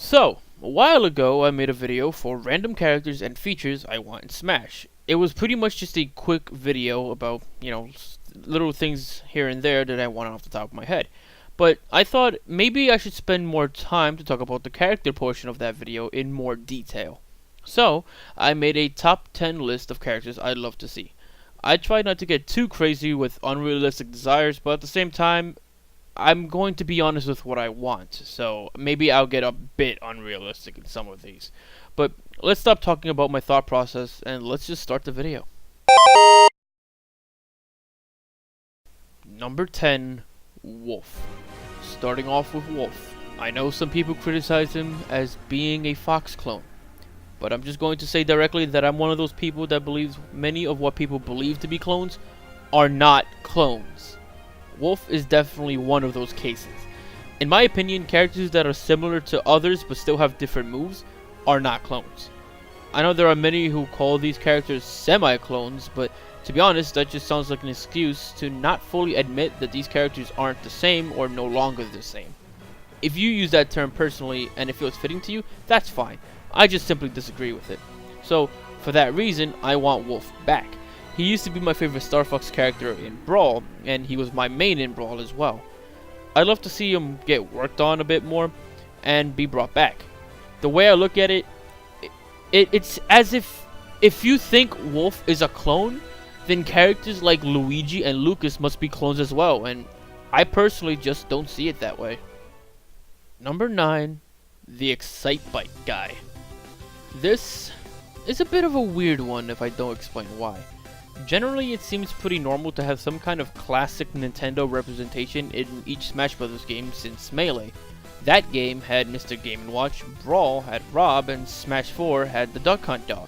So, a while ago I made a video for random characters and features I want in Smash. It was pretty much just a quick video about, little things here and there that I want off the top of my head. But I thought maybe I should spend more time to talk about the character portion of that video in more detail. So, I made a top 10 list of characters I'd love to see. I tried not to get too crazy with unrealistic desires, but at the same time, I'm going to be honest with what I want, so maybe I'll get a bit unrealistic in some of these. But let's stop talking about my thought process and let's just start the video. Number 10, Wolf. Starting off with Wolf. I know some people criticize him as being a Fox clone, but I'm just going to say directly that I'm one of those people that believes many of what people believe to be clones are not clones. Wolf is definitely one of those cases. In my opinion, characters that are similar to others but still have different moves are not clones. I know there are many who call these characters semi-clones, but to be honest, that just sounds like an excuse to not fully admit that these characters aren't the same or no longer the same. If you use that term personally and it feels fitting to you, that's fine. I just simply disagree with it. So, for that reason, I want Wolf back. He used to be my favorite Star Fox character in Brawl, and he was my main in Brawl as well. I'd love to see him get worked on a bit more and be brought back. The way I look at it, it's as if you think Wolf is a clone, then characters like Luigi and Lucas must be clones as well, and I personally just don't see it that way. Number 9, the Excitebike guy. This is a bit of a weird one if I don't explain why. Generally, it seems pretty normal to have some kind of classic Nintendo representation in each Smash Bros. Game since Melee. That game had Mr. Game & Watch, Brawl had Rob, and Smash 4 had the Duck Hunt dog.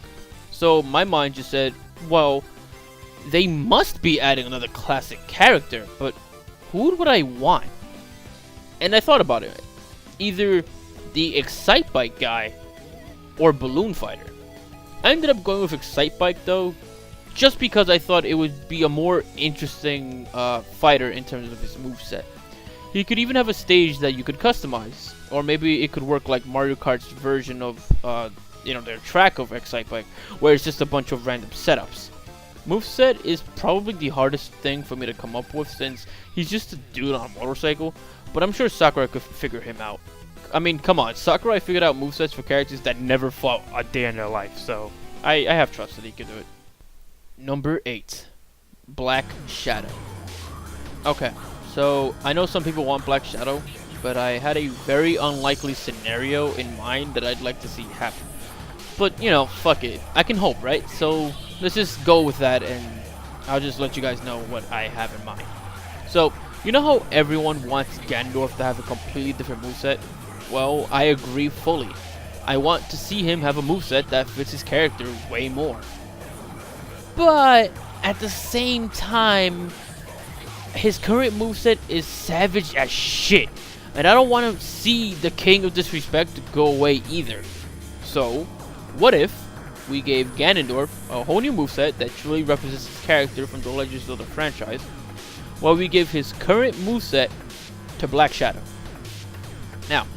So my mind just said, well, they must be adding another classic character, but who would I want? And I thought about it. Either the Excitebike guy or Balloon Fighter. I ended up going with Excitebike though, just because I thought it would be a more interesting fighter in terms of his moveset. He could even have a stage that you could customize, or maybe it could work like Mario Kart's version of their track of Excitebike, where it's just a bunch of random setups. Moveset is probably the hardest thing for me to come up with since he's just a dude on a motorcycle, but I'm sure Sakurai could figure him out. I mean, come on, Sakurai figured out movesets for characters that never fought a day in their life, so I have trust that he could do it. Number 8, Black Shadow. Okay, so I know some people want Black Shadow, but I had a very unlikely scenario in mind that I'd like to see happen. But, fuck it. I can hope, right? So, let's just go with that and I'll just let you guys know what I have in mind. So, you know how everyone wants Ganondorf to have a completely different moveset? Well, I agree fully. I want to see him have a moveset that fits his character way more. But at the same time, his current moveset is savage as shit, and I don't want to see the King of Disrespect go away either. So, what if we gave Ganondorf a whole new moveset that truly represents his character from the Legends of the franchise, while we give his current moveset to Black Shadow? Now,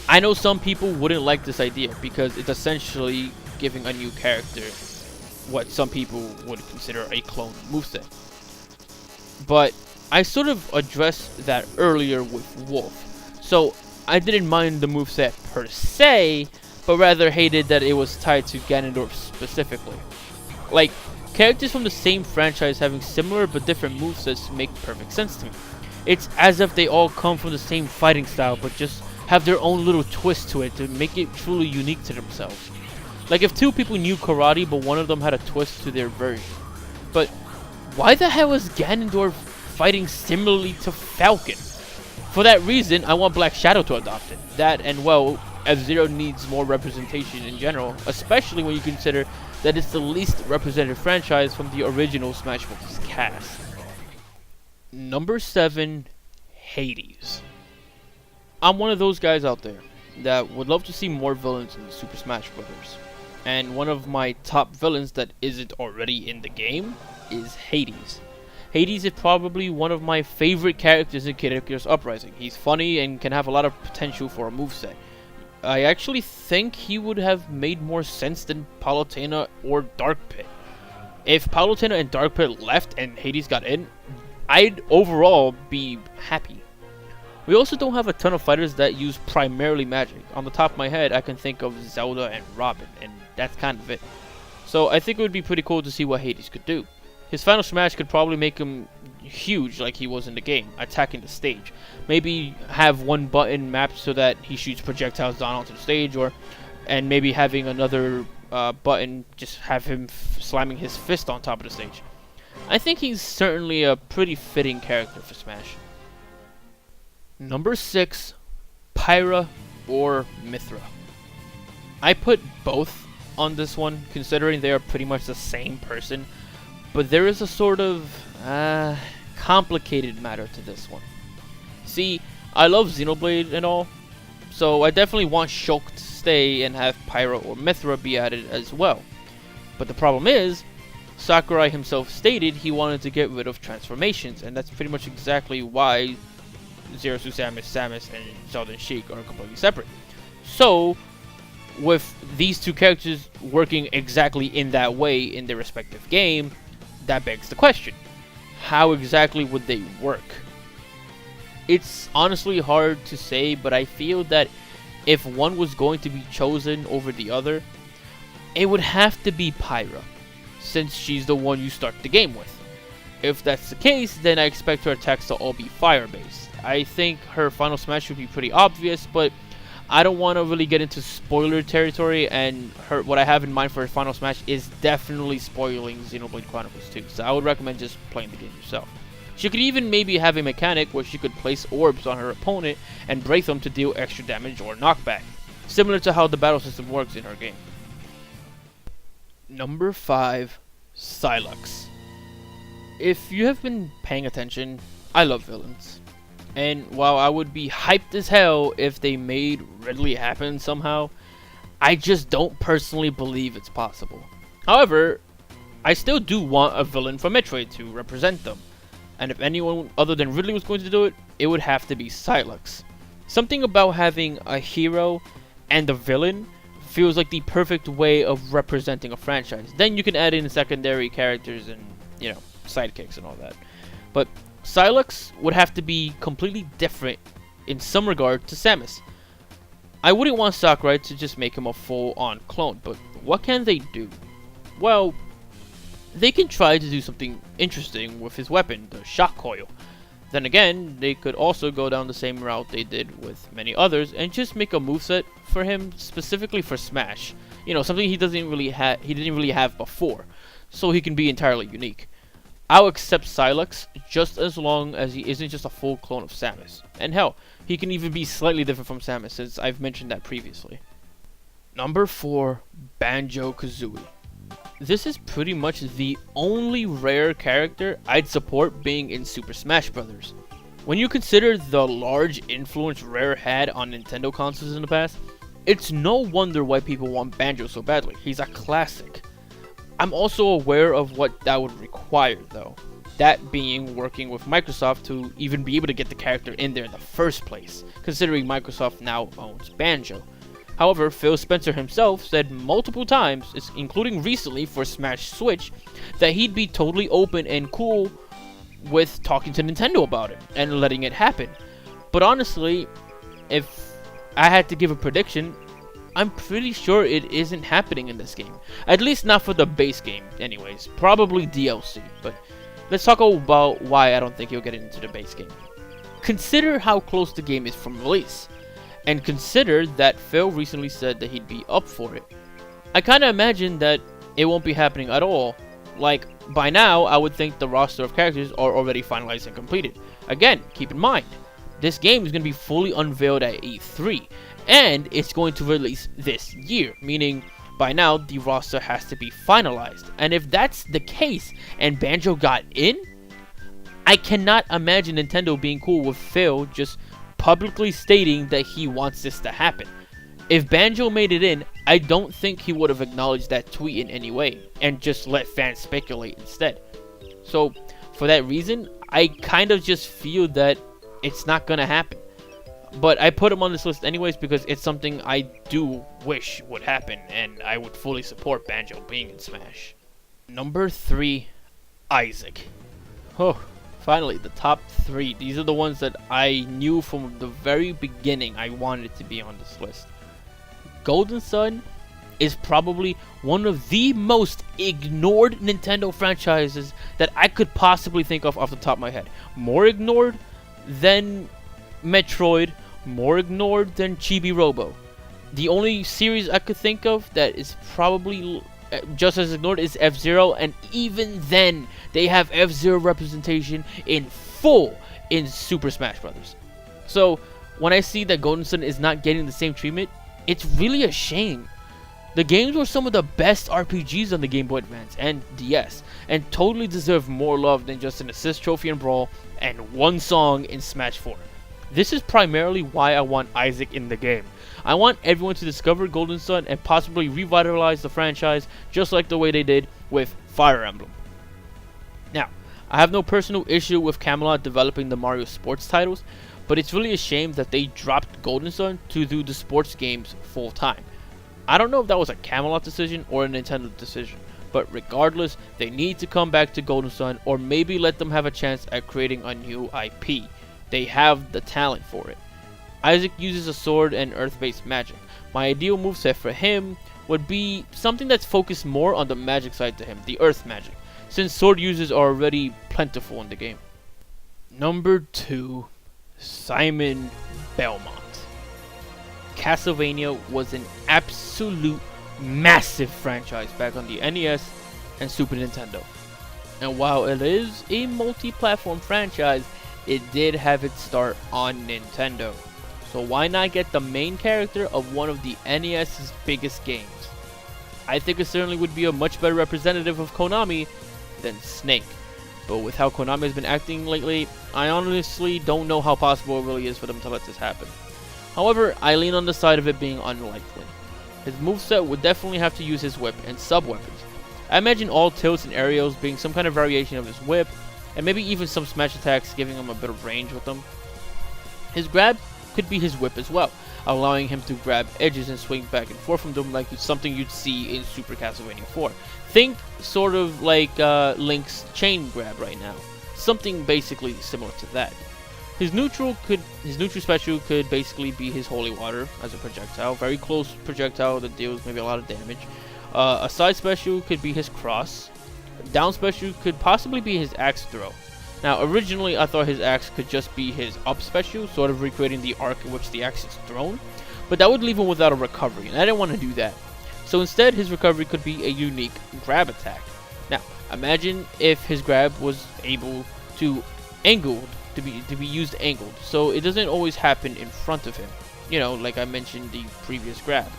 I know some people wouldn't like this idea because it's essentially giving a new character what some people would consider a clone moveset. But I sort of addressed that earlier with Wolf. So I didn't mind the moveset per se, but rather hated that it was tied to Ganondorf specifically. Like, characters from the same franchise having similar but different movesets make perfect sense to me. It's as if they all come from the same fighting style but just have their own little twist to it to make it truly unique to themselves. Like if two people knew karate, but one of them had a twist to their version. But why the hell is Ganondorf fighting similarly to Falcon? For that reason, I want Black Shadow to adopt it. That and, well, F-Zero needs more representation in general, especially when you consider that it's the least represented franchise from the original Smash Bros. Cast. Number 7, Hades. I'm one of those guys out there that would love to see more villains in Super Smash Bros. And one of my top villains that isn't already in the game is Hades. Hades is probably one of my favorite characters in Kid Icarus Uprising. He's funny and can have a lot of potential for a moveset. I actually think he would have made more sense than Palutena or Dark Pit. If Palutena and Dark Pit left and Hades got in, I'd overall be happy. We also don't have a ton of fighters that use primarily magic. On the top of my head, I can think of Zelda and Robin, and that's kind of it. So I think it would be pretty cool to see what Hades could do. His final smash could probably make him huge like he was in the game, attacking the stage. Maybe have one button mapped so that he shoots projectiles down onto the stage, and maybe having another button just have him slamming his fist on top of the stage. I think he's certainly a pretty fitting character for Smash. Number 6, Pyra or Mythra. I put both on this one, considering they are pretty much the same person, but there is a sort of complicated matter to this one. See, I love Xenoblade and all, so I definitely want Shulk to stay and have Pyra or Mythra be added as well. But the problem is, Sakurai himself stated he wanted to get rid of transformations, and that's pretty much exactly why Zero Suit Samus, and Zelda and Sheik are completely separate. So, with these two characters working exactly in that way in their respective game, that begs the question, how exactly would they work? It's honestly hard to say, but I feel that if one was going to be chosen over the other, it would have to be Pyra, since she's the one you start the game with. If that's the case, then I expect her attacks to all be fire-based. I think her final smash would be pretty obvious, but I don't want to really get into spoiler territory, and what I have in mind for her final smash is definitely spoiling Xenoblade Chronicles 2, so I would recommend just playing the game yourself. She could even maybe have a mechanic where she could place orbs on her opponent and break them to deal extra damage or knockback, similar to how the battle system works in her game. Number 5, Sylux. If you have been paying attention, I love villains. And while I would be hyped as hell if they made Ridley happen somehow, I just don't personally believe it's possible. However, I still do want a villain from Metroid to represent them. And if anyone other than Ridley was going to do it, it would have to be Sylux. Something about having a hero and a villain feels like the perfect way of representing a franchise. Then you can add in secondary characters and, sidekicks and all that. But Sylux would have to be completely different in some regard to Samus. I wouldn't want Sakurai to just make him a full-on clone, but what can they do? Well, they can try to do something interesting with his weapon, the shock coil. Then again, they could also go down the same route they did with many others and just make a moveset for him specifically for Smash. Something he didn't really have before, so he can be entirely unique. I'll accept Sylux just as long as he isn't just a full clone of Samus. And hell, he can even be slightly different from Samus, since I've mentioned that previously. Number 4, Banjo-Kazooie. This is pretty much the only rare character I'd support being in Super Smash Bros. When you consider the large influence Rare had on Nintendo consoles in the past, it's no wonder why people want Banjo so badly. He's a classic. I'm also aware of what that would require though. That being working with Microsoft to even be able to get the character in there in the first place, considering Microsoft now owns Banjo. However, Phil Spencer himself said multiple times, including recently for Smash Switch, that he'd be totally open and cool with talking to Nintendo about it and letting it happen. But honestly, if I had to give a prediction, I'm pretty sure it isn't happening in this game. At least not for the base game anyways. Probably DLC, but let's talk about why I don't think he'll get into the base game. Consider how close the game is from release. And consider that Phil recently said that he'd be up for it. I kinda imagine that it won't be happening at all. Like, by now, I would think the roster of characters are already finalized and completed. Again, keep in mind, this game is going to be fully unveiled at E3, and it's going to release this year, meaning by now the roster has to be finalized. And if that's the case, and Banjo got in, I cannot imagine Nintendo being cool with Phil just publicly stating that he wants this to happen. If Banjo made it in, I don't think he would have acknowledged that tweet in any way, and just let fans speculate instead. So, for that reason, I kind of just feel that it's not gonna happen. But I put him on this list anyways because it's something I do wish would happen, and I would fully support Banjo being in Smash. Number 3, Isaac. Oh, finally, the top 3. These are the ones that I knew from the very beginning I wanted to be on this list. Golden Sun is probably one of the most ignored Nintendo franchises that I could possibly think of off the top of my head. More ignored than Metroid, more ignored than Chibi Robo. The only series I could think of that is probably just as ignored is F-Zero, and even then they have F-Zero representation in full in Super Smash Bros. So when I see that Golden Sun is not getting the same treatment, it's really a shame. The games were some of the best RPGs on the Game Boy Advance and DS, and totally deserve more love than just an assist trophy in Brawl and one song in Smash 4. This is primarily why I want Isaac in the game. I want everyone to discover Golden Sun and possibly revitalize the franchise just like the way they did with Fire Emblem. Now, I have no personal issue with Camelot developing the Mario sports titles, but it's really a shame that they dropped Golden Sun to do the sports games full time. I don't know if that was a Camelot decision or a Nintendo decision, but regardless, they need to come back to Golden Sun or maybe let them have a chance at creating a new IP. They have the talent for it. Isaac uses a sword and earth-based magic. My ideal moveset for him would be something that's focused more on the magic side to him, the earth magic, since sword users are already plentiful in the game. Number 2, Simon Belmont. Castlevania was an absolute massive franchise back on the NES and Super Nintendo. And while it is a multi-platform franchise, it did have its start on Nintendo. So why not get the main character of one of the NES's biggest games? I think it certainly would be a much better representative of Konami than Snake. But with how Konami has been acting lately, I honestly don't know how possible it really is for them to let this happen. However, I lean on the side of it being unlikely. His moveset would definitely have to use his whip and sub-weapons. I imagine all tilts and aerials being some kind of variation of his whip, and maybe even some smash attacks giving him a bit of range with them. His grab could be his whip as well, allowing him to grab edges and swing back and forth from them like something you'd see in Super Castlevania 4. Think sort of like Link's chain grab right now. Something basically similar to that. His neutral special could basically be his holy water as a projectile, very close projectile that deals maybe a lot of damage. A side special could be his cross. Down special could possibly be his axe throw. Now, originally I thought his axe could just be his up special, sort of recreating the arc in which the axe is thrown, but that would leave him without a recovery, and I didn't want to do that. So instead, his recovery could be a unique grab attack. Now, imagine if his grab was able to be used angled, so it doesn't always happen in front of him. You know, like I mentioned the previous grab.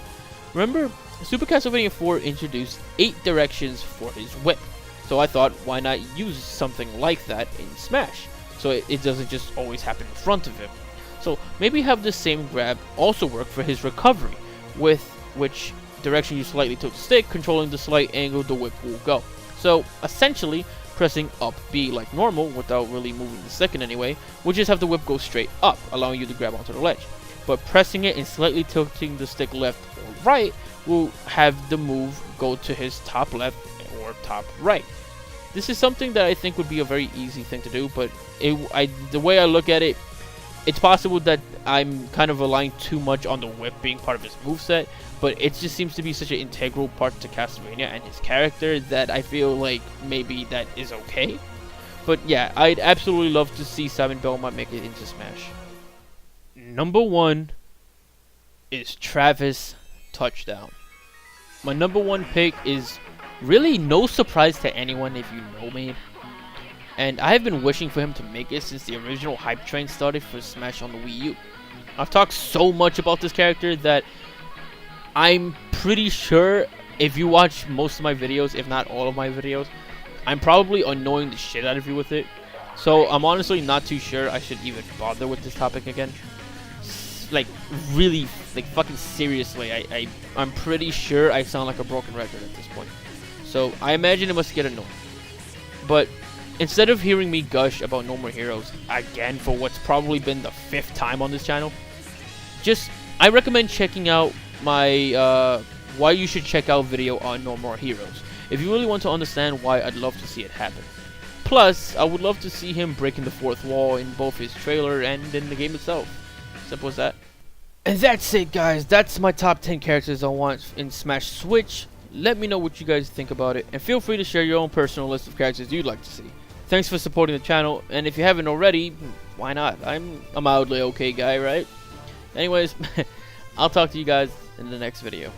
Remember, Super Castlevania 4 introduced 8 directions for his whip. So I thought, why not use something like that in Smash? So it doesn't just always happen in front of him. So maybe have the same grab also work for his recovery, with which direction you slightly tilt the stick, controlling the slight angle the whip will go. So essentially, pressing up B like normal without really moving the stick in any way, would just have the whip go straight up, allowing you to grab onto the ledge. But pressing it and slightly tilting the stick left or right will have the move go to his top left or top right. This is something that I think would be a very easy thing to do, but the way I look at it, it's possible that I'm kind of relying too much on the whip being part of his moveset, but it just seems to be such an integral part to Castlevania and his character that I feel like maybe that is okay. But yeah, I'd absolutely love to see Simon Belmont make it into Smash. Number 1 is Travis Touchdown. My number 1 pick is really no surprise to anyone if you know me, and I have been wishing for him to make it since the original hype train started for Smash on the Wii U. I've talked so much about this character that I'm pretty sure if you watch most of my videos, if not all of my videos, I'm probably annoying the shit out of you with it. So I'm honestly not too sure I should even bother with this topic again. Like, really, like, fucking seriously, I'm pretty sure I sound like a broken record at this point. So I imagine it must get annoying. But instead of hearing me gush about No More Heroes again for what's probably been the 5th time on this channel, I recommend checking out my why you should check out video on No More Heroes if you really want to understand why I'd love to see it happen. Plus, I would love to see him breaking the fourth wall in both his trailer and in the game itself. Simple as that. And that's it, guys. That's my top 10 characters I want in Smash Switch. Let me know what you guys think about it, and feel free to share your own personal list of characters you'd like to see. Thanks for supporting the channel, and if you haven't already, why not? I'm a mildly okay guy, right? Anyways, I'll talk to you guys in the next video.